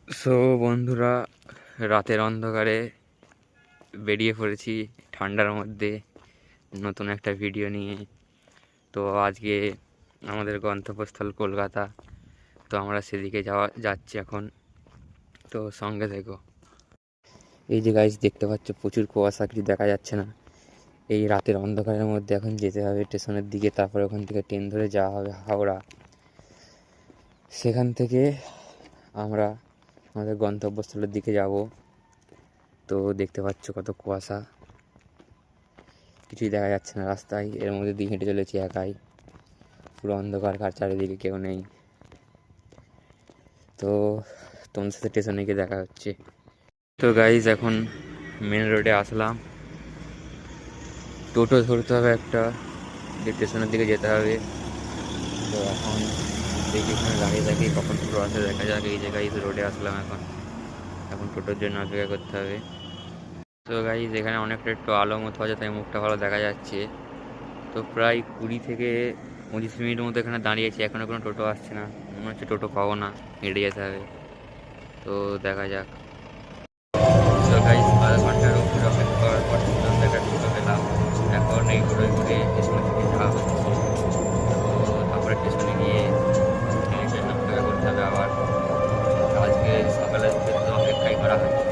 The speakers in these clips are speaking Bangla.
সো বন্ধুরা, রাতের অন্ধকারে বেরিয়ে পড়েছি ঠান্ডার মধ্যে নতুন একটা ভিডিও নিয়ে। তো আজকে আমাদের গন্তব্যস্থল কলকাতা। তো আমরা সেদিকে যাচ্ছি এখন। তো সঙ্গে থেকো। এই যে গাইস দেখতে পাচ্ছ, প্রচুর কুয়াশা, কিছু দেখা যাচ্ছে না। এই রাতের অন্ধকারের মধ্যে এখন যেতে হবে স্টেশনের দিকে, তারপরে ওখান থেকে ট্রেন ধরে যাওয়া হবে হাওড়া। সেখান থেকে আমরা আমাদের গন্তব্যস্থলের দিকে যাব। তো দেখতে পাচ্ছ কত কুয়াশা, কিছুই দেখা যাচ্ছে না রাস্তায়। এর মধ্যে দিয়ে হেঁটে চলেছি একাই, পুরো অন্ধকার, কার চারিদিকে কেউ নেই। তো তোমাদের সাথে স্টেশনে গিয়ে দেখা হচ্ছে। তো গাইজ এখন মেন রোডে আসলাম। টোটো ধরতে হবে একটা, স্টেশনের দিকে যেতে হবে। তো এখন দেখি এখানে দাঁড়িয়ে থাকি, কখন টোটো আসে দেখা যাক। এই জায়গায় রোডে আসলাম এখন টোটোর জন্য অপেক্ষা করতে হবে। তো গাইজ এখানে অনেকটা একটু আলো মতো আছে, তাই মুখটা ভালো দেখা যাচ্ছে। তো প্রায় 20 থেকে 25 মিনিটের মতো এখানে দাঁড়িয়েছি, এখনও কোনো টোটো আসছে না। মনে হচ্ছে টোটো পাবো না, হেঁটে যেতে হবে। তো দেখা যাক। তো গাইস আধা ঘন্টার উপরে অপেক্ষা করার পর সুন্দর একটা টোটো পেলাম। এখন এই টোটোয় করে স্টেশন থেকে যাওয়া হচ্ছে। তো তারপরে স্টেশনে গিয়ে ট্রেনের জন্য অপেক্ষা করতে হবে আবার। আজকে সকালে তো অপেক্ষাই করা হচ্ছে।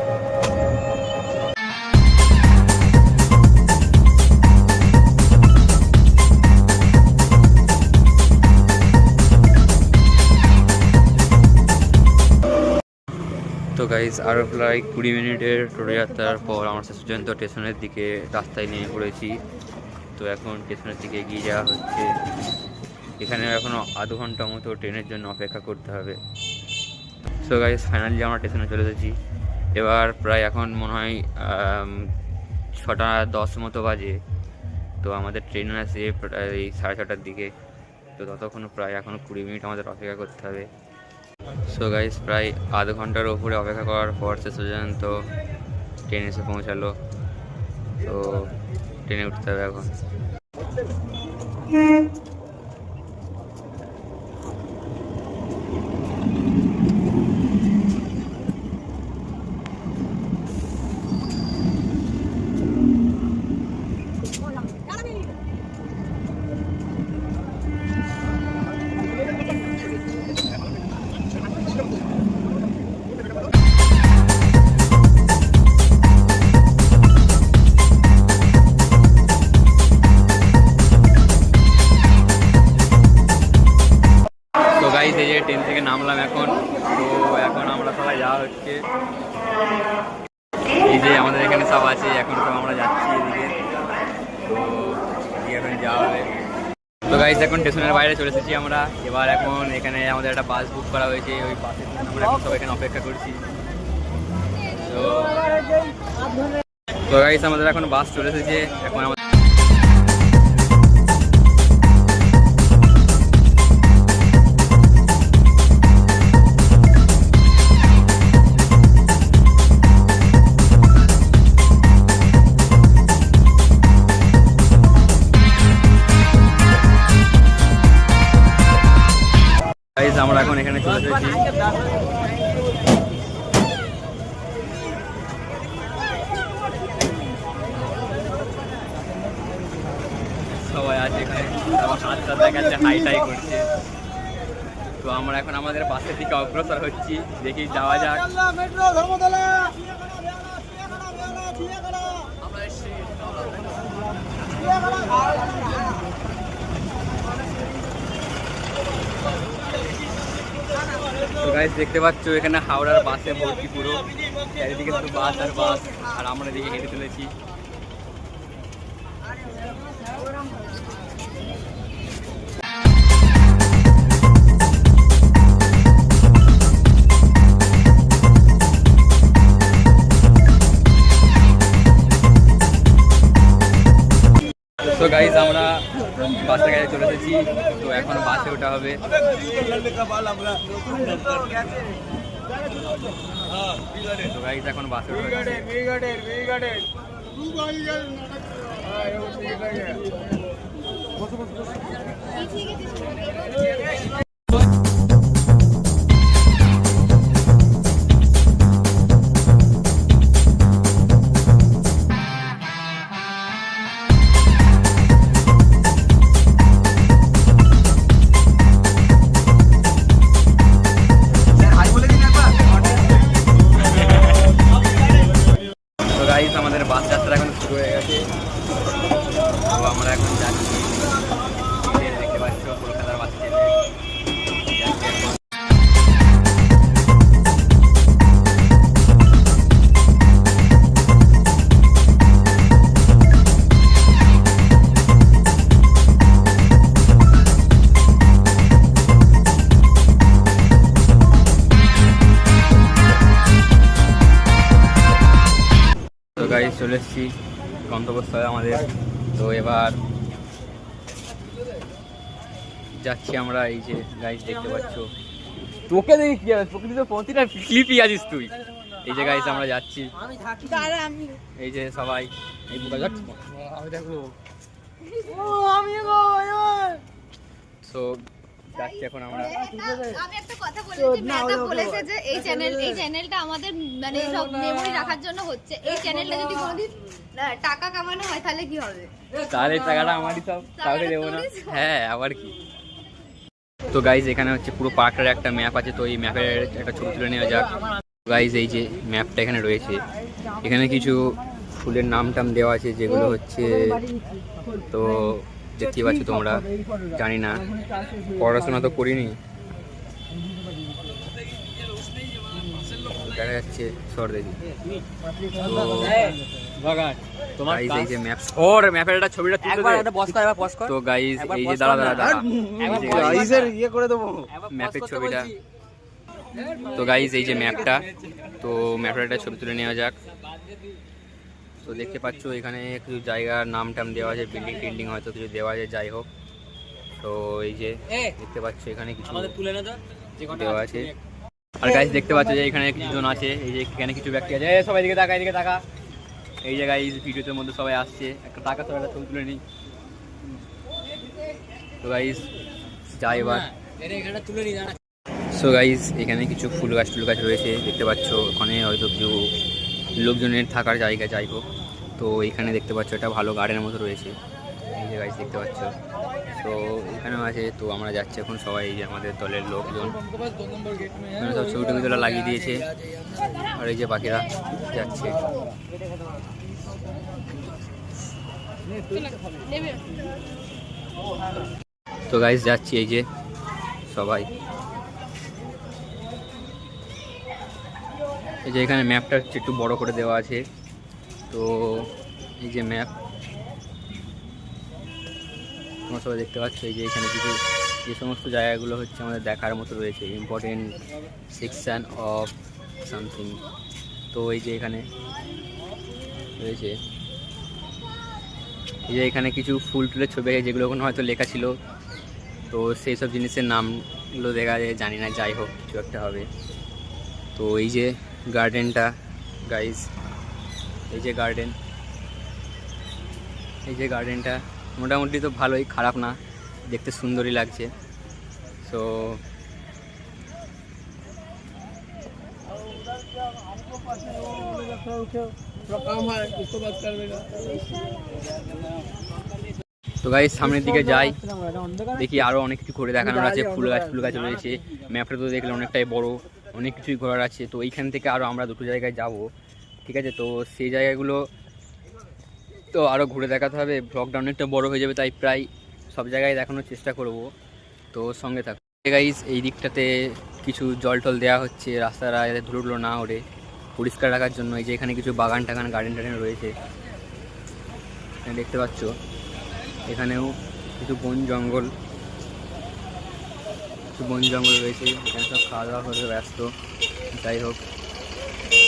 তো গাইজ আরও প্রায় 20 মিনিটের টোটো যাত্রার পর আমরা শেষ পর্যন্ত স্টেশনের দিকে রাস্তায় নেমে পড়েছি। তো এখন স্টেশনের দিকে এগিয়ে যাওয়া হচ্ছে। এখানে এখনও আধ ঘন্টা মতো ট্রেনের জন্য অপেক্ষা করতে হবে। সো গাইজ ফাইনালি আমরা স্টেশনে চলে এসেছি। এবার প্রায় এখন মনে হয় 6টা 10 মতো বাজে। তো আমাদের ট্রেন আসে প্রায় 6:30টার দিকে। তো ততক্ষণ প্রায় এখনও 20 মিনিট আমাদের অপেক্ষা করতে হবে। সো গাইস প্রায় আধ ঘন্টার উপরে অপেক্ষা করার পর শেষ পর্যন্ত ট্রেন এসে পৌঁছালো। তো ট্রেনে উঠতে হবে এখন। তো গাইস এই যে ট্রেন থেকে নামলাম এখন। তো এখন আমরা সবাই যাওয়া হচ্ছে। এই যে আমাদের এখানে সব আছে, এখন সব আমরা যাচ্ছি এদিকে। তো এখন যাওয়া হবে। তো গাইস এখন স্টেশনের বাইরে চলে এসেছি আমরা। এবার এখন এখানে আমাদের একটা বাস বুক করা হয়েছে, ওই বাসের জন্য আমরা এখন সব এখানে অপেক্ষা করছি। তো গাইস আমাদের এখন বাস চলে এসেছে। এখন আমাদের আমরা এখন এখানে চলে এসেছি। সবাই আছে এখানে, হাতটা দেখাচ্ছে, হাই টাই করছে। তো আমরা এখন আমাদের বাসের দিকে অগ্রসর হচ্ছি, দেখি যাওয়া যাক। তো গাইস দেখতে পাচ্ছ এখানে হাওড়ার বাসে ভর্তি পুরো, চারিদিকে শুধু বাস আর বাস, আর আমরা এদিকে হেঁটে চলেছি। তো গাইস আমরা বাসের কাছে চলে এসেছি। তো এখন বাসে ওঠা হবে। তো গাইস এখন বাসে ওঠা হচ্ছে। গাইজ চলে এসেছি গন্তব্যস্থলে আমাদের। তো এবার যাচ্ছি আমরা। এই যে গাইজ দেখতে পাচ্ছ, তোকে দেখি কি হবে, তোকে তো প্রতিটা ক্লিপই আছিস তুই। এই যে গাইজ আমরা যাচ্ছি, এই যে সবাই এই তো যাচ্ছি এখন আমরা। আমি একটা কথা বলি, মেহতাব বলেছে যে এই চ্যানেলটা আমাদের মানে সব মেমরি রাখার জন্য হচ্ছে। এই চ্যানেলটা যদি কোনোদিন টাকা কামানো হয় তাহলে কি হবে? তাহলে টাকাটা আমারই, সব কাউকে দেবো না। হ্যাঁ আবার কি। তো গাইজ এখানে হচ্ছে পুরো পার্কটার একটা ম্যাপ আছে, তো এই ম্যাপের একটা ছবি তুলে নেওয়া যাক। গাইজ এই যে ম্যাপটা এখানে রয়েছে, এখানে কিছু ফুলের নাম টাম দেওয়া আছে যেগুলো হচ্ছে, তো দেখতে পাচ্ছ তোমরা। জানি না, পড়াশোনা তো করিনি, দেখা যাচ্ছে সর দেখি। এই যে ম্যাপ, ওর ম্যাপের একটা ছবিটা তুলে দে। তো গাইজ এই যে দাঁড়া ম্যাপের ছবিটা। তো গাইজ এই যে ম্যাপটা, তো ম্যাপের একটা ছবি তুলে নেওয়া যাক। তো দেখতে পাচ্ছ এখানে কিছু জায়গার নাম টাম দেওয়া আছে, বিল্ডিং টিল্ডিং হয়তো কিছু দেওয়া আছে, যাই হোক। তো এই যে দেখতে পাচ্ছ এখানে কিছু দেওয়া আছে। আর গাইজ দেখতে পাচ্ছ যে এখানে কিছুজন আছে, এই যে এখানে কিছু ব্যক্তি আছে। সবাই দিকে তাকা, এদিকে তাকা। এই যে গাইজ ভিডিওর মধ্যে সবাই আসছে, একটা টাকা সবাই একটা ছবি তুলে নিই। তো গাইজ যাই এবার। সো গাইজ এখানে কিছু ফুল গাছ টুল গাছ রয়েছে দেখতে পাচ্ছ, ওখানে হয়তো কিছু লোকজনের থাকার জায়গা, যাই হোক। তো এখানে দেখতে পাচ্ছ একটা ভালো গার্ডেনের মতো রয়েছে, এই যে গাইজ দেখতে পাচ্ছ। তো এখানেও আছে। তো আমরা যাচ্ছি এখন সবাই, এই যে আমাদের দলের লোকজন এখানে সব ছবি টবি তোলা লাগিয়ে দিয়েছে। আর এই যে বাকিরা যাচ্ছে। তো গাইজ যাচ্ছি, এই যে সবাই। এই যে এখানে ম্যাপটা হচ্ছে একটু বড় করে দেওয়া আছে। তো এই যে ম্যাপ তোমরা সবাই দেখতে পাচ্ছ। এই যে এখানে কিছু যে সমস্ত জায়গাগুলো হচ্ছে আমাদের দেখার মতো রয়েছে, ইম্পর্টেন্ট সেকশন অফ সামথিং। তো এই যে এখানে রয়েছে, এই যে এখানে কিছু ফুল টুলের ছবি আছে যেগুলো ওখানে হয়তো লেখা ছিল। তো সেই সব জিনিসের নামগুলো দেখা যায়, জানি না, যাই হোক কিছু একটা হবে। তো এই যে গার্ডেনটা গাইজ, এই যে গার্ডেন, এই যে গার্ডেনটা মোটামুটি তো ভালোই, খারাপ না, দেখতে সুন্দরই লাগছে। তো তো গাইজ সামনের দিকে যাই, দেখি আরো অনেক কিছু ঘুরে দেখানোর আছে। ফুল গাছ রয়েছে, ম্যাপটা তো দেখলে অনেকটাই বড়, অনেক কিছুই ঘোরার আছে। তো এইখান থেকে আরও আমরা দুটো জায়গায় যাব, ঠিক আছে। তো সেই জায়গাগুলো তো আরও ঘুরে দেখাতে হবে, ব্লগটা অনেকটা বড় হয়ে যাবে, তাই প্রায় সব জায়গায় দেখানোর চেষ্টা করব। তো সঙ্গে থাকো গাইজ। এই দিকটাতে কিছু জল টল দেওয়া হচ্ছে রাস্তাটা, যাতে ধুলো না ওঠে, পরিষ্কার রাখার জন্য। এই যে এখানে কিছু বাগান টাগান গার্ডেন টার্ডেন রয়েছে, দেখতে পাচ্ছ। এখানেও কিছু বন জঙ্গল রয়েছে, এখানে সব খাওয়া দাওয়া করে ব্যস্ত, যাই হোক।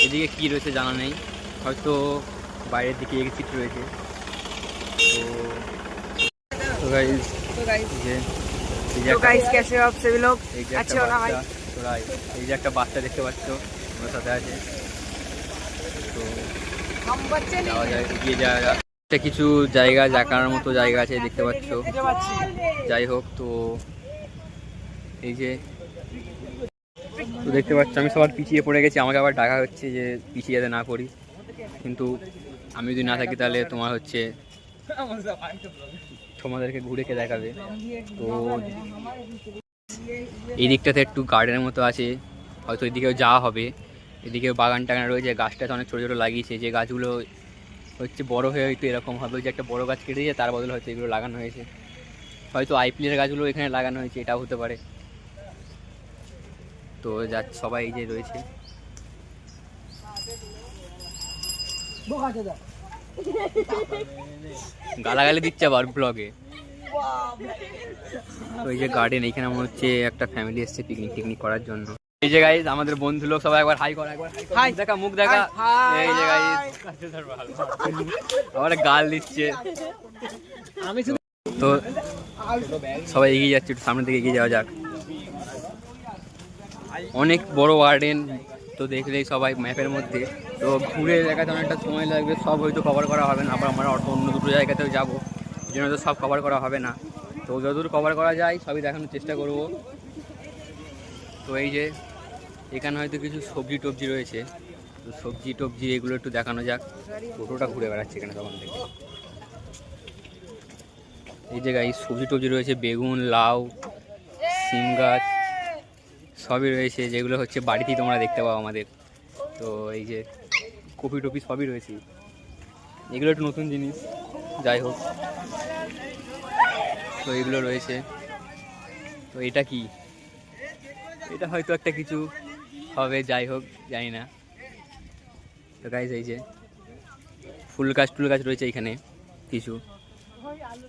এদিকে কী রয়েছে জানা নেই, হয়তো বাইরের দিকে এক্সিট রয়েছে। तो गाइस कैसे हो आप सभी लोग? अच्छे हो ना भाई? এই যে একটা বাচ্চা দেখতে পাচ্ছ আমার সাথে আছে। তো हम बच्चे नहीं যাওয়া যায়, এগিয়ে যাওয়া যায়। কিছু জায়গা দেখার মতো জায়গা আছে দেখতে পাচ্ছ, যাই হোক। তো এই যে তো দেখতে পাচ্ছ আমি সবার পিছিয়ে পড়ে গেছি, আমাকে আবার ডাকা হচ্ছে যে পিছিয়ে যাতে না পড়ি, কিন্তু আমি যদি না থাকি তাহলে তোমার হচ্ছে তোমাদেরকে ঘুরে কে দেখাবে। তো এই দিকটাতে একটু গার্ডেনের মতো আছে, হয়তো এদিকেও যাওয়া হবে। এদিকে বাগান টাগান রয়েছে, গাছটাতে অনেক ছোটো ছোটো লাগিয়েছে, যে গাছগুলো হচ্ছে বড় হয়ে হয়তো এরকম হবে, যে একটা বড় গাছ কেটে দিয়ে তার বদলে হয়তো এগুলো লাগানো হয়েছে, হয়তো আইপিএলের গাছগুলো এখানে লাগানো হয়েছে, এটাও হতে পারে। তো যা সবাই এই যে রয়েছে, গালাগালি দিচ্ছে আবার ব্লগে। তো এই যে গার্ডেন, এইখানে মনে হচ্ছে একটা ফ্যামিলি এসছে পিকনিক করার জন্য। এই যে গাইস আমাদের বন্ধু লোক সবাই একবার হাই কর, একবার হাই কর, মুখ দেখা। এই যে গাইস আমার গাল দিচ্ছে। আমি তো সবাই এগিয়ে যাচ্ছে, একটু সামনের দিকে এগিয়ে যাওয়া যাক। অনেক বড় গার্ডেন, তো দেখলেই সবাই ম্যাপের মধ্যে। তো ঘুরে দেখাতে অনেকটা সময় লাগবে, সব হয়তো কভার করা হবে না। আবার আমরা অন্য দুটো জায়গাতেও যাবো, এই জন্য তো সব কভার করা হবে না। তো যতদূর কভার করা যায় সবই দেখানোর চেষ্টা করব। তো এই যে এখানে হয়তো কিছু সবজি টবজি রয়েছে, তো সবজি টবজি এগুলো একটু দেখানো যাক। টোটোটা ঘুরে বেড়াচ্ছে এখানে তখন থেকে। এই জায়গায় সবজি টবজি রয়েছে, বেগুন, লাউ, সিম গাছ সবই রয়েছে, যেগুলো হচ্ছে বাড়িতেই তোমরা দেখতে পাও আমাদের। তো এই যে কপি টপি সবই রয়েছে, এগুলো একটু নতুন জিনিস, যাই হোক। তো এগুলো রয়েছে। তো এটা কি, এটা হয়তো একটা কিছু হবে, যাই হোক জানি না। তো গাইস এই যে ফুল গাছ টুল গাছ রয়েছে এখানে কিছু,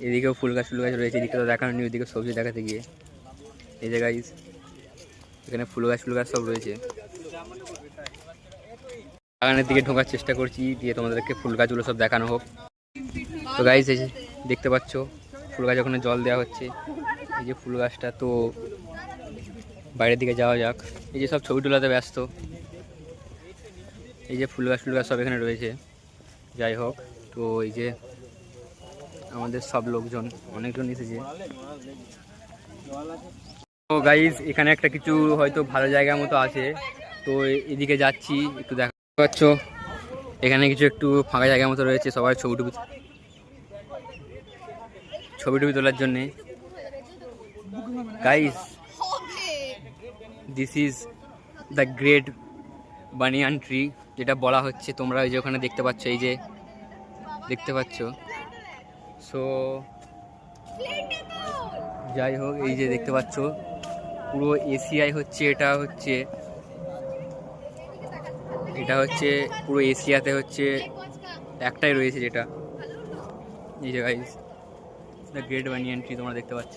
এদিকেও ফুল গাছ টুল গাছ রয়েছে, এদিকে তো দেখানো নেই, ওইদিকে সবজি দেখাতে গিয়ে। এই যে গাইস এখানে ফুল গাছ সব রয়েছে। বাগানের দিকে ঢোকার চেষ্টা করছি, দিয়ে তোমাদেরকে ফুল গাছগুলো সব দেখানো হোক। তো গাইস এই যে দেখতে পাচ্ছ ফুল গাছ ওখানে জল দেওয়া হচ্ছে, এই যে ফুল গাছটা। তো বাইরের দিকে যাওয়া যাক। এই যে সব ছবি তোলাতে ব্যস্ত, এই যে ফুল গাছ সব এখানে রয়েছে, যাই হোক। তো এই যে আমাদের সব লোকজন অনেকজন এসেছে। তো গাইস এখানে একটা কিছু হয়তো ভালো জায়গার মতো আছে, তো এদিকে যাচ্ছি, একটু দেখা পাচ্ছ এখানে কিছু একটু ফাঁকা জায়গার মতো রয়েছে, সবাই ছবি টবি তোলার জন্যে। Guys this is the great banyan tree, যেটা বলা হচ্ছে। তোমরা এই যে ওখানে দেখতে পাচ্ছ, এই যে দেখতে পাচ্ছ। সো যাই হোক, এই যে দেখতে পাচ্ছ পুরো এশিয়ায় হচ্ছে, এটা হচ্ছে পুরো এশিয়াতে হচ্ছে একটাই রয়েছে, যেটা এই যে guys the great banyan tree তোমরা দেখতে পাচ্ছ।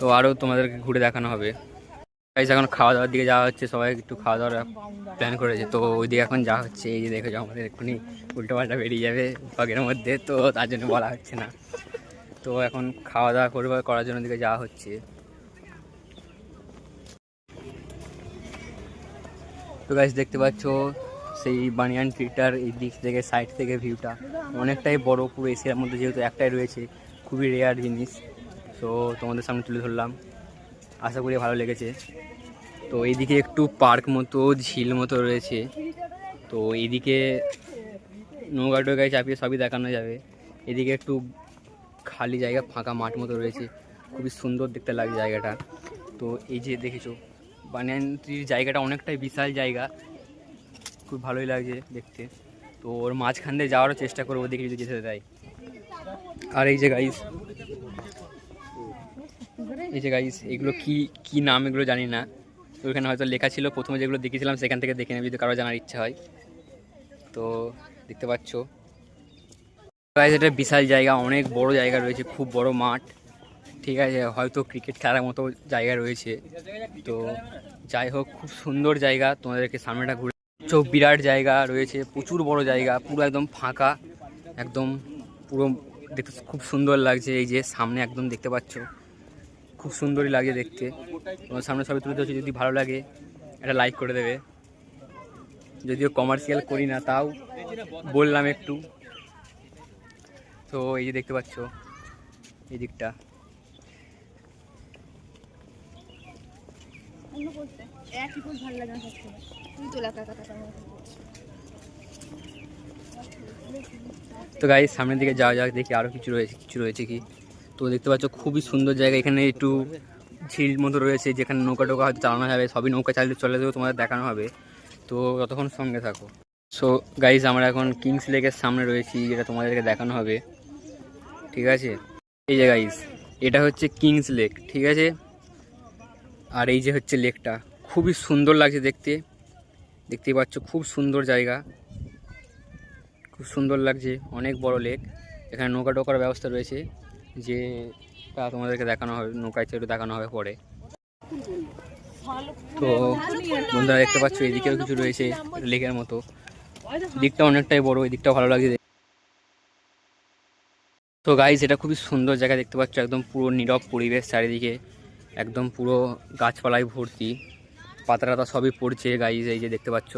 তো আরও তোমাদেরকে ঘুরে দেখানো হবে। গাইস এখন খাওয়া দাওয়ার দিকে যাওয়া হচ্ছে, সবাই একটু খাওয়া দাওয়ার প্ল্যান করেছে। তো ওই দিকে এখন যাওয়া হচ্ছে, এই যে দেখেছো আমাদের এক্ষুনি উল্টো পাল্টা বেরিয়ে যাবে ব্লগের মধ্যে, তো তার জন্য বলা হচ্ছে না। তো এখন খাওয়া দাওয়া করার জন্য দিকে যাওয়া হচ্ছে। তো গাইস দেখতে পাচ্ছ সেই বানিয়ান ট্রিটার এই দিক থেকে, সাইড থেকে ভিউটা অনেকটাই বড়, পুরো এশিয়ার মধ্যে যেহেতু একটাই রয়েছে, খুবই রেয়ার জিনিস। তো তোমাদের সামনে তুলে ধরলাম, আশা করি ভালো লেগেছে। তো এইদিকে একটু পার্ক মতো, ঝিল মতো রয়েছে, তো এইদিকে নৌকা টোকায় চাপিয়ে সবই দেখানো যাবে। এদিকে একটু খালি জায়গা, ফাঁকা মাঠ মতো রয়েছে, খুবই সুন্দর দেখতে লাগে জায়গাটা। তো এই যে দেখেছো বানিয়ান ট্রির জায়গাটা অনেকটাই বিশাল জায়গা, খুব ভালোই লাগছে দেখতে। তো ওর মাঝখান দিয়ে যাওয়ারও চেষ্টা করবো, ওদিকে যদি যেতে দেয়। আর এই যে গাইস এগুলো কি নাম এগুলো জানি না, তো ওখানে হয়তো লেখা ছিল, প্রথমে যেগুলো দেখেছিলাম সেখান থেকে দেখে নেবে যদি কারো জানার ইচ্ছা হয়। তো দেখতে পাচ্ছ গাইস এটা বিশাল জায়গা, অনেক বড় জায়গা রয়েছে, খুব বড় মাঠ, ঠিক আছে, হয়তো ক্রিকেট খেলার মতো জায়গা রয়েছে। তো যাই হোক খুব সুন্দর জায়গা, তোমাদেরকে সামনেটা ঘুরে বিরাট জায়গা রয়েছে, প্রচুর বড় জায়গা, পুরো একদম ফাঁকা, একদম পুরো দেখতে খুব সুন্দর লাগছে। এই যে সামনে একদম দেখতে পাচ্ছ, খুব সুন্দরই লাগে দেখতে। তোমার সামনে সবাই তুলে ধরছি, যদি ভালো লাগে একটা লাইক করে দেবে, যদিও কমার্শিয়াল করি না তাও বললাম একটু। তো এই যে দেখতে পাচ্ছ এই দিকটা, তো গাইস সামনের দিকে যাওয়া যাক, দেখি আরও কিছু রয়েছে কি। তো দেখতে পাচ্ছ খুবই সুন্দর জায়গা, এখানে একটু ঝিল মতো রয়েছে, যেখানে নৌকা টোকা হয়তো চালানো যাবে, সবই নৌকা চালিয়ে চলে যাবে, তোমাদের দেখানো হবে। তো ততক্ষণ সঙ্গে থাকো। সো গাইস আমরা এখন কিংস লেকের সামনে রয়েছি, যেটা তোমাদেরকে দেখানো হবে, ঠিক আছে। এই যে গাইস এটা হচ্ছে কিংস লেক, ঠিক আছে। আর এই যে হচ্ছে লেকটা, খুবই সুন্দর লাগছে দেখতেই পাচ্ছ, খুব সুন্দর জায়গা, খুব সুন্দর লাগছে, অনেক বড় লেক। এখানে নৌকা টোকার ব্যবস্থা রয়েছে, যে একটা তোমাদেরকে দেখানো হবে, নৌকায় চেড়ে দেখানো হবে পরে। তো বন্ধুরা দেখতে পাচ্ছ এদিকেও কিছু রয়েছে লেকের মতো, দিকটা অনেকটাই বড়, এই দিকটা ভালো লাগছে। তো গাইস এটা খুবই সুন্দর জায়গা দেখতে পাচ্ছ, একদম পুরো নীরব পরিবেশ, চারিদিকে একদম পুরো গাছপালায় ভর্তি, পাতা টাতা সবই পড়ছে গাইস, এই যে দেখতে পাচ্ছ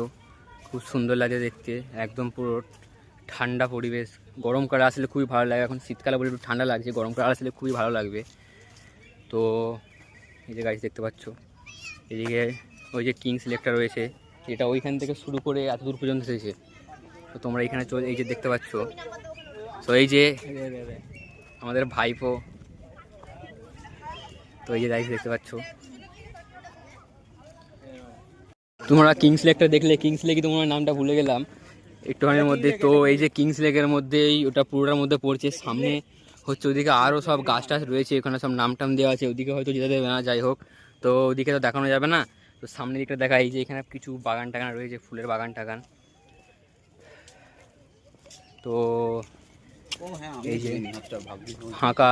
খুব সুন্দর লাগে দেখতে, একদম পুরো ঠান্ডা পরিবেশ। গরমকালে আসলে খুবই ভালো লাগে, এখন শীতকালে বলে একটু ঠান্ডা লাগছে, গরমকালে আসলে খুবই ভালো লাগবে। তো এই যে গাইস দেখতে পাচ্ছ এদিকে ওই যে কিংস লেকটা রয়েছে, এটা ওইখান থেকে শুরু করে এত দূর পর্যন্ত এসেছে। তো তোমরা এখানে চলে, এই যে দেখতে পাচ্ছ, তো এই যে আমাদের ভাইপো, তো এই যে গাইস দেখতে পাচ্ছ তোমরা কিংস লেকটা দেখলে, কিংস লেকই তোমার নামটা ভুলে গেলাম একটুখানির মধ্যে। তো এই যে কিংস লেকের মধ্যেই ওটা পুরোটার মধ্যে পড়ছে, সামনে হচ্ছে ওদিকে আরও সব গাছ টাছ রয়েছে, ওখানে সব নাম টাম দেওয়া আছে, ওদিকে হয়তো যেতে দেবে না, যাই হোক। তো ওদিকে তো দেখানো যাবে না, তো সামনের দিকটা দেখা, এই যে এখানে কিছু বাগান টাগান রয়েছে, ফুলের বাগান টাগান। তো এই যে ফাঁকা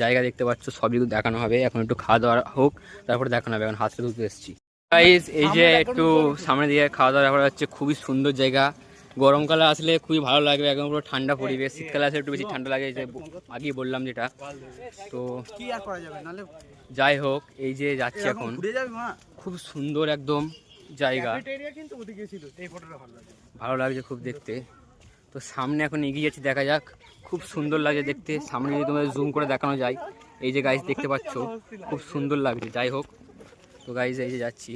জায়গা দেখতে পাচ্ছ, সবই দেখানো হবে, এখন একটু খাওয়া দাওয়া হোক তারপরে দেখানো হবে, এখন হাতটা ধুতে এসেছি। গাইস এই যে একটু সামনের দিকে খাওয়া দাওয়া করা হচ্ছে, খুবই সুন্দর জায়গা, গরমকালে আসলে খুবই ভালো লাগবে, একদম পুরো ঠান্ডা পরিবেশ, শীতকালে আসলে একটু বেশি ঠান্ডা লাগে, যে আগেই বললাম যেটা। তো যাই হোক এই যে যাচ্ছি এখন, খুব সুন্দর একদম জায়গা, ভালো লাগছে খুব দেখতে। তো সামনে এখন এগিয়ে যাচ্ছি, দেখা যাক, খুব সুন্দর লাগে দেখতে, সামনে যদি তোমাদের জুম করে দেখানো যায়, এই যে গাইস দেখতে পাচ্ছ খুব সুন্দর লাগছে। যাই হোক তো গাইস এই যে যাচ্ছি,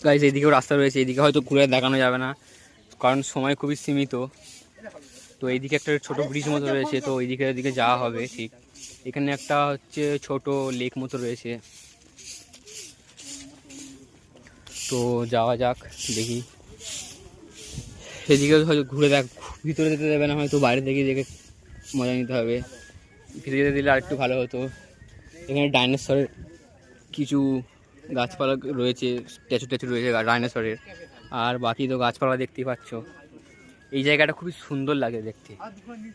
গাইস এইদিকেও রাস্তা রয়েছে, এইদিকে হয়তো ঘুরে দেখানো যাবে না কারণ সময় খুবই সীমিত। তো এইদিকে একটা ছোট ব্রিজ মতো রয়েছে, তো ওইদিকে যাওয়া হবে ঠিক। এখানে একটা হচ্ছে ছোট লেক মতো রয়েছে, তো যাওয়া যাক দেখি। সেদিকে হয়তো ঘুরে দেখ, ভিতরে যেতে দেবে না, হয়তো বাইরে থেকে দেখে মজা নিতে হবে, ভিতরে যেতে দিলে আর একটু ভালো হতো। এখানে ডাইনোসরের কিছু গাছপালা রয়েছে, স্ট্যাচু রয়েছে ডাইনোসরের, আর বাকি তো গাছপালা দেখতেই পাচ্ছ। এই জায়গাটা খুবই সুন্দর লাগে দেখতে,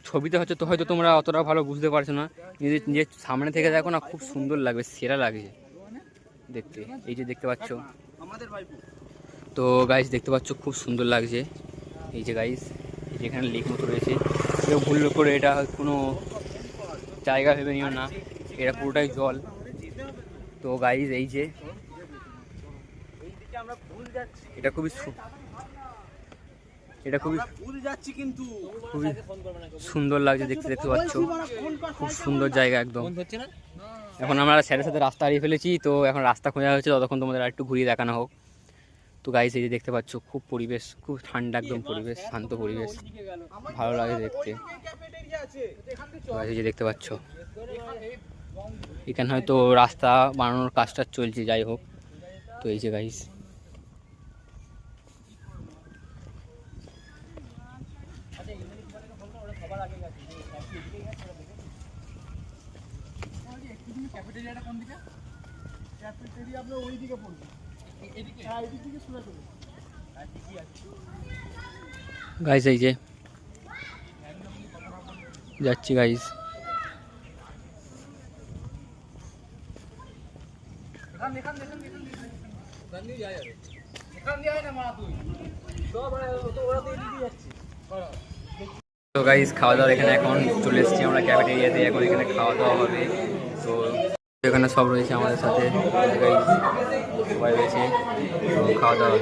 ছবিতে হয়তো তোমরা অতটা ভালো বুঝতে পারছো না, নিজের সামনে থেকে দেখো না, খুব সুন্দর লাগবে, সেরা লাগছে দেখতে। এই যে দেখতে পাচ্ছ, তো গাইস দেখতে পাচ্ছ খুব সুন্দর লাগছে। এই যে গাইস এই যে এখানে লেক মতো রয়েছে, কেউ ভুল করে এটা কোনো জায়গা ভেবে নিও না, এটা পুরোটাই জল। তো গাইস এই যে এটা খুবই সুন্দর লাগছে দেখতে পাচ্ছ, খুব সুন্দর জায়গা একদম। এখন আমরা স্যারের সাথে রাস্তা হারিয়ে ফেলেছি, তো এখন রাস্তা খোঁজা হচ্ছে, ততক্ষণ তোমাদের আর একটু ঘুরিয়ে দেখানো হোক। তো গাইস এই যে দেখতে পাচ্ছ খুব পরিবেশ, খুব ঠান্ডা একদম পরিবেশ, শান্ত পরিবেশ, ভালো লাগে দেখতে। এই যে দেখতে পাচ্ছ এখানে হয়তো রাস্তা বানানোর কাজটা চলছে, যাই হোক। তো এই যে গাইস গাইস এই যে যাচ্ছি গাইস। তো গাইস খাওয়া দাওয়া এখানে এখন চলে এসেছি আমরা ক্যাফেটেরিয়াতে, এখন এখানে খাওয়া দাওয়া হবে। তো এখানে সব রয়েছে আমাদের সাথে, সবাই রয়েছে, তো খাওয়া দাওয়া হবে।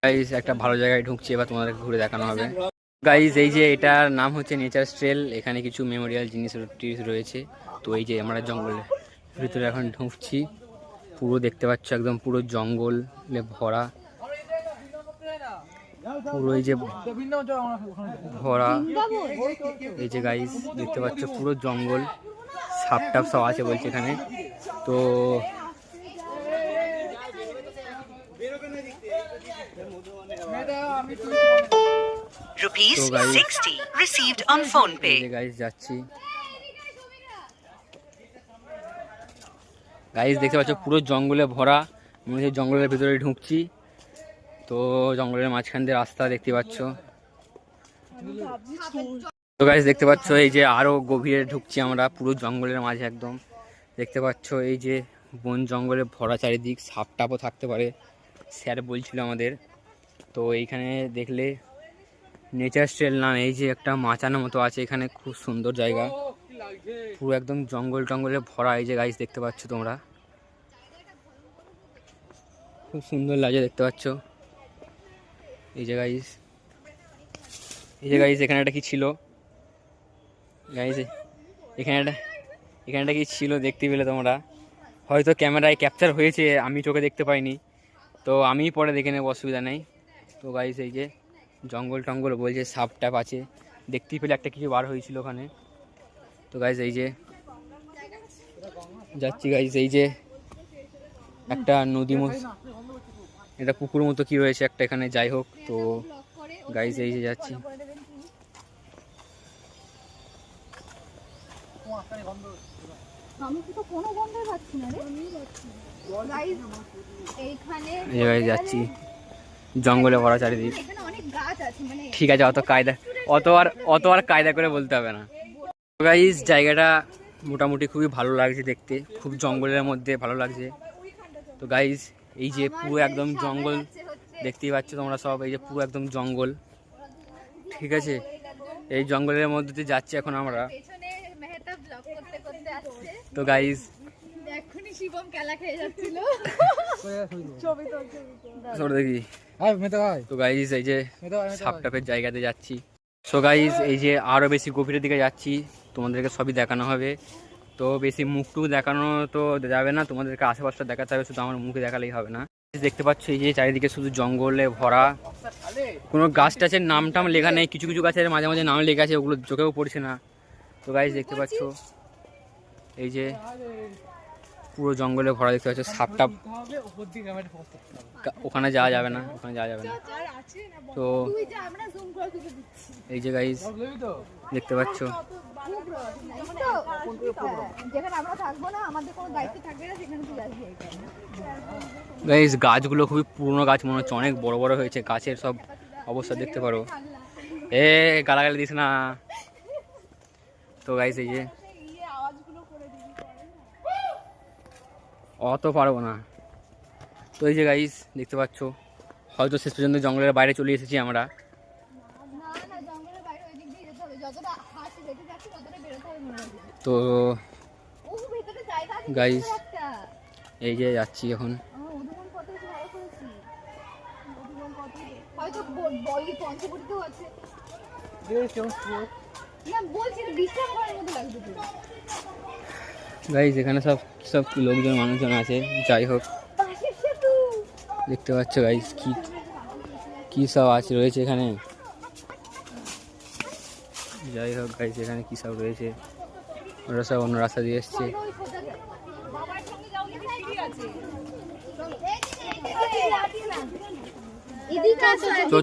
গাইস একটা ভালো জায়গায় ঢুকছি, এবার তোমাদের ঘুরে দেখানো হবে। গাইস এই যে এটার নাম হচ্ছে নেচার ট্রেল, এখানে কিছু মেমোরিয়াল জিনিস রয়েছে। তো এই যে আমরা জঙ্গলের ভিতরে এখন ঢুকছি, পুরো দেখতে পাচ্ছ একদম পুরো জঙ্গলে ভরা, পুরো এই যে ভরা। এই যে গাইস দেখতে পাচ্ছ পুরো জঙ্গল, সাপ টাপ সব আছে বলছে এখানে। তো ₹60 received on phone pay. Guys যাচ্ছি, গাইস দেখতে পাচ্ছ পুরো জঙ্গলে ভরা, মনে হচ্ছে জঙ্গলের ভিতরে ঢুকছি। তো জঙ্গলের মাঝখান দিয়ে রাস্তা দেখতে পাচ্ছ, তো গাইস দেখতে পাচ্ছ এই যে আরো গভীরে ঢুকছি আমরা, পুরো জঙ্গলের মাঝে একদম। দেখতে পাচ্ছ এই যে বন জঙ্গলে ভরা চারিদিক, সাপ টাপও থাকতে পারে স্যার বলছিল আমাদের। তো এইখানে দেখলে নেচার ট্রেল নাম এই যে একটা মাচানোর মতো আছে, এখানে খুব সুন্দর জায়গা, পুরো একদম জঙ্গল টঙ্গলে ভরা। এই যে গাইস দেখতে পাচ্ছ তোমরা, খুব সুন্দর লাগে দেখতে পাচ্ছ। এই যে গাইস, এই যে গাইস এখানে একটা কি ছিল গাইস, এখানে একটা কি ছিল দেখতে পেলে তোমরা, হয়তো ক্যামেরায় ক্যাপচার হয়েছে, আমি চোখে দেখতে পাইনি, তো আমি পরে দেখে নেব, অসুবিধা নেই। তো গাইস এই যে জঙ্গল টঙ্গল বলছে, সাপ টাপ আছে, দেখতেই পেলে একটা কিছু বার হয়েছিল ওখানে। তো গাইস এই যে যাচ্ছি গাইস, এই যে একটা নদী এটা পুকুর মতো কি রয়েছে একটা এখানে, যাই হোক। তো গাইস এই যে যাচ্ছি, আমি তো কোনো গন্ধই পাচ্ছি না রে। গাইস এইখানে যাচ্ছি, জঙ্গলে ভরা চারিদিক। এখানে অনেক গাছ আছে, মানে ঠিক আছে, অত আর কায়দা করে বলতে হবে না। গাইস জায়গাটা মোটামুটি খুবই ভালো লাগছে দেখতে, খুব জঙ্গলের মধ্যে ভালো লাগছে। তো গাইস এই যে পুরো একদম জঙ্গল দেখতেই পাচ্ছ তোমরা সব, এই যে পুরো একদম জঙ্গল, ঠিক আছে। এই জঙ্গলের মধ্যে দিয়ে যাচ্ছি এখন আমরা। পেছনে মেহতা ব্লগ করতে করতে আসছে। তো গাইস এখনই শিবম কেলা খেয়ে যাচ্ছিল। সর দেখি। তো গাইস এই যে সাপটাপের জায়গাতে যাচ্ছি। সো গাইস এই যে আরো বেশি গভীরের দিকে যাচ্ছি, তোমাদেরকে সবই দেখানো হবে। তো বেশি মুখটুকু দেখানো তো যাবে না, তোমাদেরকে আশেপাশটা দেখাতে হবে, শুধু আমার মুখে দেখালেই হবে না। দেখতে পাচ্ছ এই যে চারিদিকে শুধু জঙ্গলে ভরা, কোনো গাছ টাছের নাম টাম লেখা নেই, কিছু কিছু গাছের মাঝে মাঝে নাম লেখা আছে, ওগুলো চোখেও পড়ছে না। তো গাইস দেখতে পাচ্ছ এই যে পুরো জঙ্গলে ভরা, দেখতে পাচ্ছ সাপটা, ওখানে যাওয়া যাবে না, ওখানে যাওয়া যাবে না। তো এই যে গাইস দেখতে পাচ্ছ, যেখানে আমরা থাকবো না, আমাদের কোনো দায়িত্ব থাকবে না, সেখানে তুই আসবি। গাইস গাছগুলো খুবই পুরনো গাছ মনে হচ্ছে, অনেক বড় বড় হয়েছে, গাছের সব অবস্থা দেখতে পারো। গালাগালি দিস না। তো গাইস এই যে অত পারবো না। তো এই যে গাইস দেখতে পাচ্ছ, হয়তো শেষ পর্যন্ত জঙ্গলের বাইরে চলে এসেছি আমরা। তো গাইস এই যে যাচ্ছি এখন। গাইস এখানে সব লোকজন মানুষজন আছে, যাই হোক দেখতে পাচ্ছ গাইস কি সব আছে রয়েছে এখানে, যাই হোক গাইস এখানে কি সব রয়েছে, ওরা সব অন্য রাস্তা দিয়ে এসছে।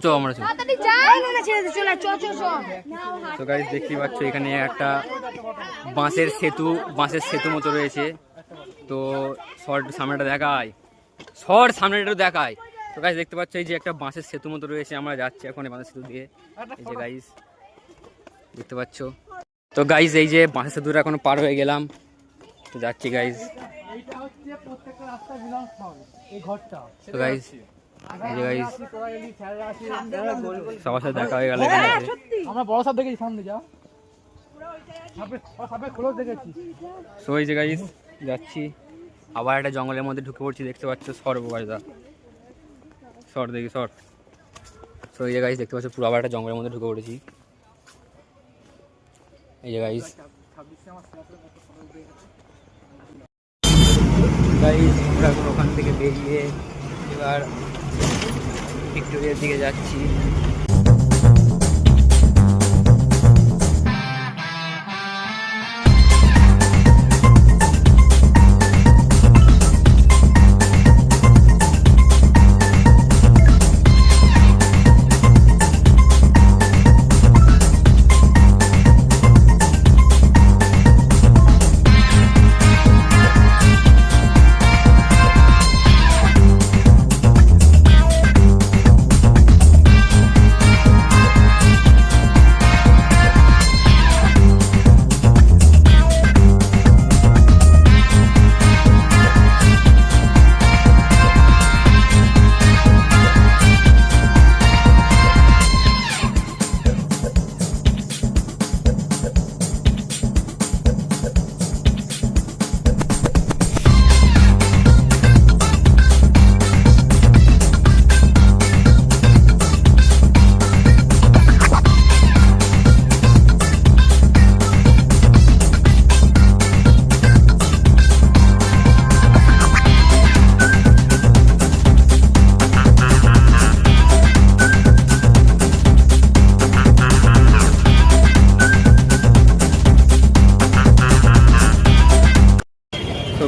চো আমরা তো গাইস দেখতেই পাচ্ছ এখানে একটা বাঁশের সেতু মতো রয়েছে। তো সামনেটা দেখায়, দেখায়। তো গাইস দেখতে পাচ্ছ এই যে একটা বাঁশের সেতু মতো রয়েছে, আমরা যাচ্ছি এখন এই বাঁশের সেতু দিয়ে। এই যে গাইস দেখতে পাচ্ছ, তো গাইস এই যে বাঁশের সেতুটা এখন পার হয়ে গেলাম, তো যাচ্ছি গাইস। তো গাইস এই যে গাইস সবার সাথে দেখা হয়ে গেল, আমরা বড় সাপ দেখেছি সামনে, যা সাপে খোলস দেখেছি। সো এই যে গাইস যাচ্ছি, আবার একটা জঙ্গলের মধ্যে ঢুকে পড়ছি, দেখতে পাচ্ছ সর্বকাশদা সর দেখি সর। সো এই যে গাইস দেখতে পাচ্ছ পুরো আবার একটা জঙ্গলের মধ্যে ঢুকে পড়েছি। এই যে গাইস আমরা ওখান থেকে বেরিয়ে এবার ভিক্টোরিয়ার দিকে যাচ্ছি।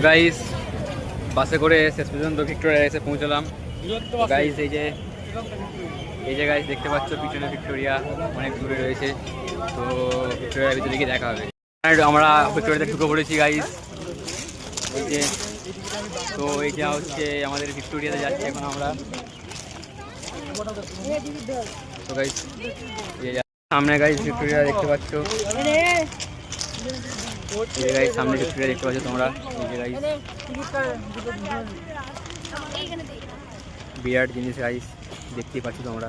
গাইস বাসে করে শেষ পর্যন্ত ভিক্টোরিয়া এসে পৌঁছলাম। গাইস এই যে গাইস দেখতে পাচ্ছ পিছনে ভিক্টোরিয়া অনেক দূরে রয়েছে। তো ভিক্টোরিয়ার ভিতরে গিয়ে দেখা হবে। আমরা ভিক্টোরিয়াতে ঢুকে পড়েছি গাইস। এই যে তো এইটা হচ্ছে আমাদের ভিক্টোরিয়াতে যাচ্ছি এখন আমরা। তো গাইস সামনে গাইস ভিক্টোরিয়া দেখতে পাচ্ছ। এই যে গাইস সামনে ভিক্টোরিয়া দেখতে পাচ্ছ তোমরা। এই যে গাইস বিরাট জিনিস গাইস দেখতেই পাচ্ছ তোমরা।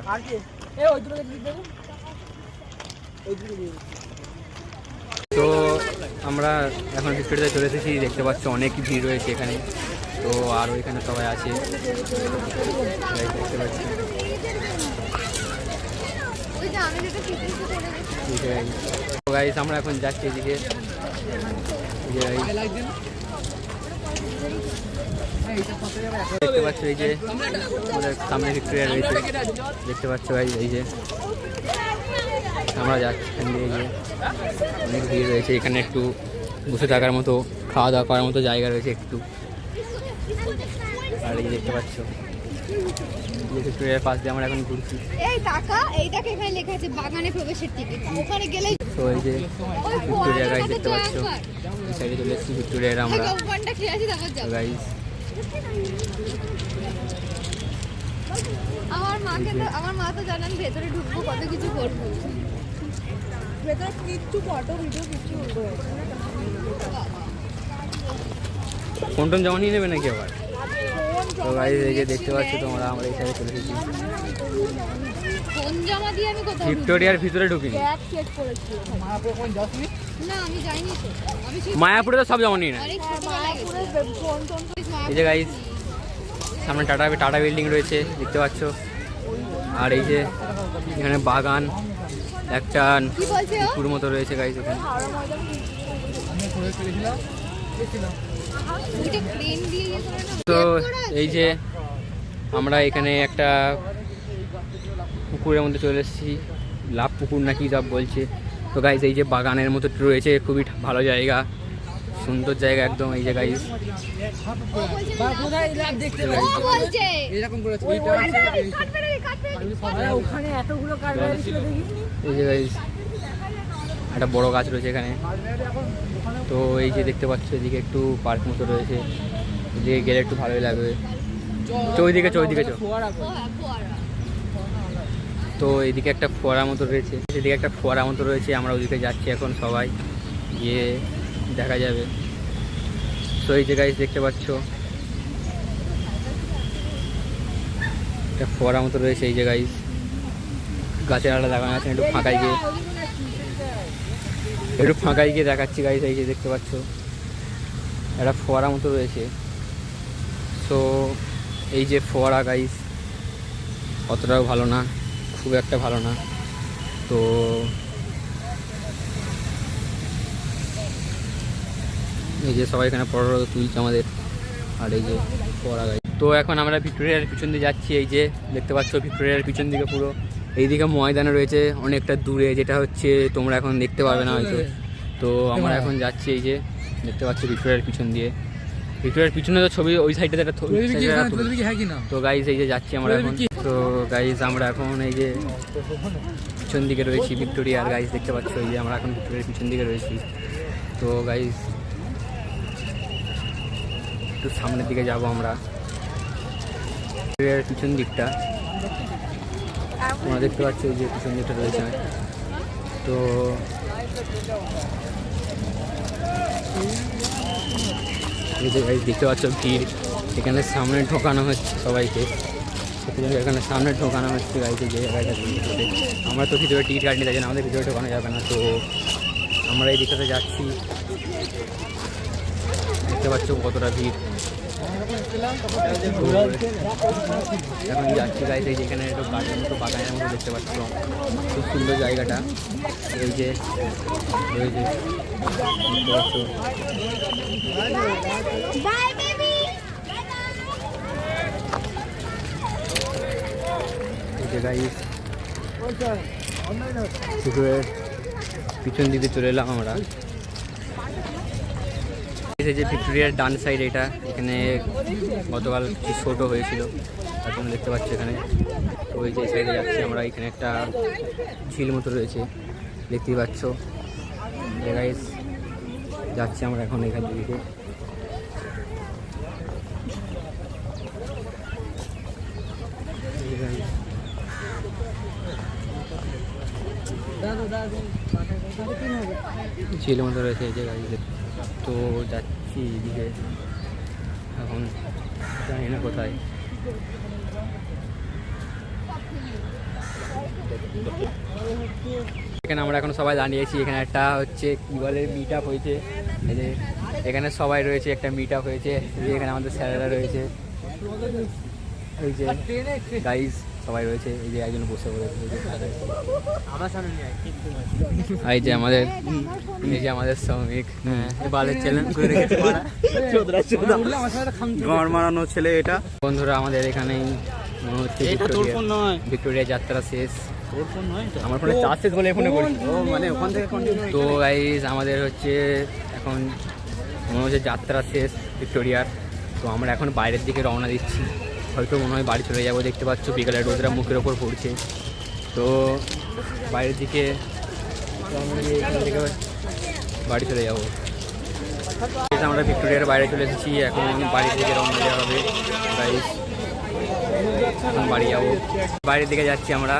তো আমরা এখন ভিক্টোরিয়াতে চলে এসেছি, দেখতে পাচ্ছ অনেক ভিড় রয়েছে এখানে। তো আরও এখানে সবাই আছে দেখতে পাচ্ছি। তো গাইস আমরা এখন যাচ্ছি এদিকে। দেখতে পাচ্ছ এই যে আমাদের সামনে ভিক্টোরিয়া রয়েছে, দেখতে পাচ্ছ গাইস। এই যে আমরা যাচ্ছি এখান দিয়ে, যে অনেক ভিড় রয়েছে এখানে। একটু বসে থাকার মতো, খাওয়া দাওয়া করার মতো জায়গা রয়েছে একটু। আর এই দেখতে পাচ্ছ ভিক্টোরিয়ার পাশ দিয়ে আমরা এখন ঘুরছি। এই টাকা এইটাকে এখানে লেখা আছে বাগানে প্রবেশের টিকিট, ওখানে গেলেই। তো এই যে ভিক্টোরিয়া গাইস দেখতে পাচ্ছ, এই সাইডে চলে এসেছি ভিক্টোরিয়ার আমরা ওখানটা খেয়ে আসি তারপর যাব গাইস। আমার মা তো জানেন ভেতরে ঢুকবো কত কিছু করবো, ভেতরে কিচ্ছু ফটো ভিডিও কিছু উঠবো। ফোন টোন জমা নিয়ে নেবে নাকি আবার? তো গাইস এই যে দেখতে পাচ্ছ তোমরা আমরা এই সাইডে চলে এসেছি। ফোন জমা দিয়ে আমি কোথাও ভিক্টোরিয়ার ভিতরে ঢুকিনি। ব্যাগ চেক করেছি। মায়াপুর কোন যাসনি? না আমি যাইনি তো, আমি মায়াপুরে তো সব জমা নিয়ে নেয়। অনেক ছোটবেলায় গেছি। ফোন টোন এই যে গাইস সামনে টাটা বিল্ডিং রয়েছে দেখতে পাচ্ছ। আর এই যে এখানে বাগান, একটা কি বলছে ও? পুকুর মতো রয়েছে গাইস ওখানে। আমি ঘুরে গেছিলাম। ওইটা প্লেন দিয়ে ইয়ে করে না। তো এই যে আমরা এখানে একটা পুকুরের মধ্যে চলে এসেছি, লাভ পুকুর নাকি সব বলছে। তো গাইস এই যে বাগানের মতো রয়েছে, খুবই ভালো জায়গা, সুন্দর জায়গা একদম। এই যে গাইস ও বলছে এরকম করেছে ওখানে এতগুলো কার ছিল দেখিনি। এই যে গাইস একটা বড় গাছ রয়েছে এখানে। তো এই যে দেখতে পাচ্ছ এদিকে একটু পার্ক মতো রয়েছে, এদিকে গেলে একটু ভালোই লাগবে। ওইদিকে চো। ও হ্যাঁ ফোয়ারা। তো এইদিকে একটা ফোয়ারা মতো রয়েছে, এদিকে একটা ফোয়ারা মতো রয়েছে। আমরা ওদিকে যাচ্ছি এখন সবাই, গিয়ে দেখা যাবে। তো এই যে গাইস দেখতে পাচ্ছ একটা ফোয়ারা মতো রয়েছে। এই যে গাইস গাছের আড়া লাগানো আছে, একটু ফাঁকাই গিয়ে দেখাচ্ছি গাইস। এই যে দেখতে পাচ্ছ একটা ফোয়ারা মতো রয়েছে। তো এই যে ফোয়ারা গাইস অতটাও ভালো না, খুব একটা ভালো না। তো এই যে সবাই এখানে ফটো তুলছে আমাদের। আর এই যে ফোয়ারা গাইস। তো এখন আমরা ভিক্টোরিয়ার পিছন দিয়ে যাচ্ছি। এই যে দেখতে পাচ্ছ ভিক্টোরিয়ার পিছন দিকে পুরো এইদিকে ময়দান রয়েছে অনেকটা দূরে, যেটা হচ্ছে তোমরা এখন দেখতে পারবে না হয়তো। তো আমরা এখন যাচ্ছি, এই যে দেখতে পাচ্ছি ভিক্টোরিয়ার পিছন দিয়ে। ভিক্টোরিয়ার পিছনে তো ছবি ওই সাইডটাতে একটা তো গাইস এই যে যাচ্ছি আমরা এখন। তো গাইস আমরা এখন এই যে পিছন দিকে রয়েছি ভিক্টোরিয়ার গাইস দেখতে পাচ্ছ। এই যে আমরা এখন ভিক্টোরিয়ার পিছন দিকে রয়েছি। তো গাইস একটু সামনের দিকে যাব আমরা, ভিক্টোরিয়ার পিছন দিকটা তোমরা দেখতে পাচ্ছ। এই যে পিছন দিকটা রয়েছে। তো এই যে গাইস দেখতে পাচ্ছ ভিড়, এখানে সামনে ঢোকানো হচ্ছে সবাইকে। এখানে সামনে ঢোকানো হচ্ছে গাইছে যে জায়গাটা। আমরা তো ভিতরে টিকিট কাটিনি, তাই জন্য আমাদের ভিতরে ঢোকানো যাবে না। তো আমরা এই দিকটাতে যাচ্ছি, দেখতে পাচ্ছ কতটা ভিড়। এখন যাচ্ছি গাইছে, এই যেখানে একটু গাছের মতো বাগানের মতো দেখতে পাচ্ছ, খুব সুন্দর জায়গাটা। এই যে রয়েছে দেখতে পাচ্ছ। গাইস পুকুরের পিছন দিকে চলে এলাম আমরা। এই যে ভিক্টোরিয়ার ডান সাইড, এটা এখানে গতকাল কিছু ছোটো হয়েছিল, তার জন্য দেখতে পাচ্ছি এখানে। তো ওই যে সাইডে যাচ্ছি আমরা, এখানে একটা ঝিল মতো রয়েছে দেখতেই পাচ্ছ। গাইস যাচ্ছি আমরা এখন এখান দিকে। ঝিল মতো রয়েছে এই যে গাড়িতে, তো যাচ্ছি এদিকে এখন, জানি না কোথায়। এখানে আমরা এখন সবাই দাঁড়িয়েছি, এখানে একটা হচ্ছে কি বলে মিট আপ হয়েছে, এই যে এখানে সবাই রয়েছে, একটা মিট আপ হয়েছে, এখানে আমাদের স্যারেরা রয়েছে, এই যে গাইজ সবাই রয়েছে, এই যে একজন বসে পড়েছে, এই যে আমাদের শ্রমিক, বালের চ্যালেঞ্জ করে রেখেছে গাঁড় মারানো ছেলে এটা। বন্ধুরা আমাদের এখানেই মনে হচ্ছে ভিক্টোরিয়া যাত্রা শেষ। আমার ফোনে চার্জ শেষ বলে ফোনে করি, মানে ওখান থেকে তো গাইজ আমাদের হচ্ছে এখন মনে হচ্ছে যাত্রা শেষ ভিক্টোরিয়ার। তো আমরা এখন বাইরের দিকে রওনা দিচ্ছি, হয়তো মনে হয় বাড়ি চলে যাবো। দেখতে পাচ্ছ বিকালের রোদরা মুখের ওপর পড়ছে, তো বাইরের দিকে এখান থেকে বাড়ি চলে যাবো। আমরা ভিক্টোরিয়ার বাইরে চলে এসেছি, এখন বাড়ির দিকে রওনা দেওয়া হবে। গাইজ এখন বাড়ি যাবো, বাইরের দিকে যাচ্ছি আমরা।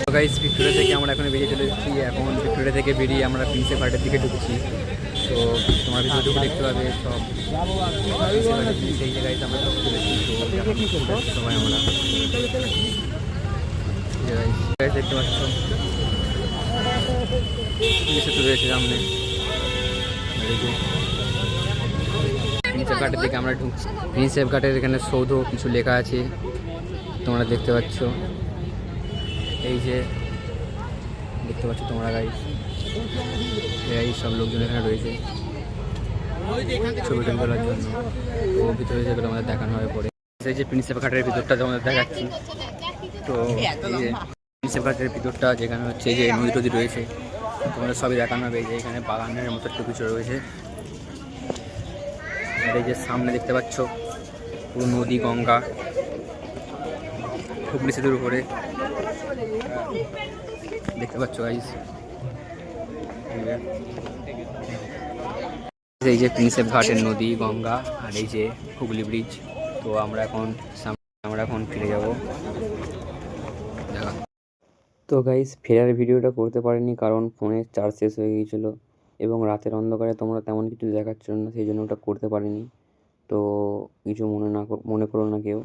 তো গাইজ ভিক্টোরিয়া থেকে আমরা এখন বেরিয়ে চলে এসেছি, এখন ভিক্টোরিয়া থেকে বেরিয়ে আমরা প্রিন্সেপ ঘাটের দিকে ঢুকছি। তো তোমার ভিডিওটুকু দেখতে পাবে সব সেই জায়গায় আমরা সব চলেছি। তো সবাই আমরা দেখতে পাচ্ছ সেতু রয়েছে সামনে, প্রিন্সেপ ঘাটের দিকে আমরা ঢুকছি। প্রিন্সেপ ঘাটের এখানে সৌধ কিছু লেখা আছে, তোমরা দেখতে পাচ্ছ, এই যে দেখতে পাচ্ছ তোমরা গাইজ, এই সব লোকজন এখানে রয়েছে ছবি তোলার জন্য। তো ভিতরে যেগুলো আমাদের দেখানো হবে পরে, এই যে প্রিন্সেপ ঘাটের ভিতরটা তোমাদের দেখাচ্ছি। তো এই যে প্রিন্সেপ ঘাটের ভিতরটা যেখানে হচ্ছে যে নদী টদী রয়েছে, তোমাদের সবই দেখানো হবে। যে এখানে বাগানের মতো একটু কিছু রয়েছে, আর এই যে সামনে দেখতে পাচ্ছ পুরো নদী, গঙ্গা, হুগলি সেতুর উপরে দেখতে পাচ্ছ গাইজ। এই যে প্রিন্সেপ ঘাটের নদী, গঙ্গা, আর এই যে হুগলি ব্রিজ। তো আমরা এখন ফিরে যাব। তো গাইজ ফেরার ভিডিওটা করতে পারিনি, কারণ ফোনের চার্জ শেষ হয়ে গিয়েছিলো এবং রাতের অন্ধকারে তোমরা তেমন কিছু দেখাচ্ছ না, সেই জন্য ওটা করতে পারিনি। তো কিছু মনে করো না কেউ।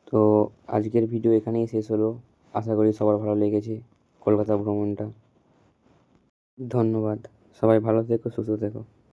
তো আজকের ভিডিও এখানেই শেষ হলো, আশা করি সবার ভালো লেগেছে কলকাতা ভ্রমণটা। ধন্যবাদ, সবাই ভালো থেকো, সুস্থ থেকো।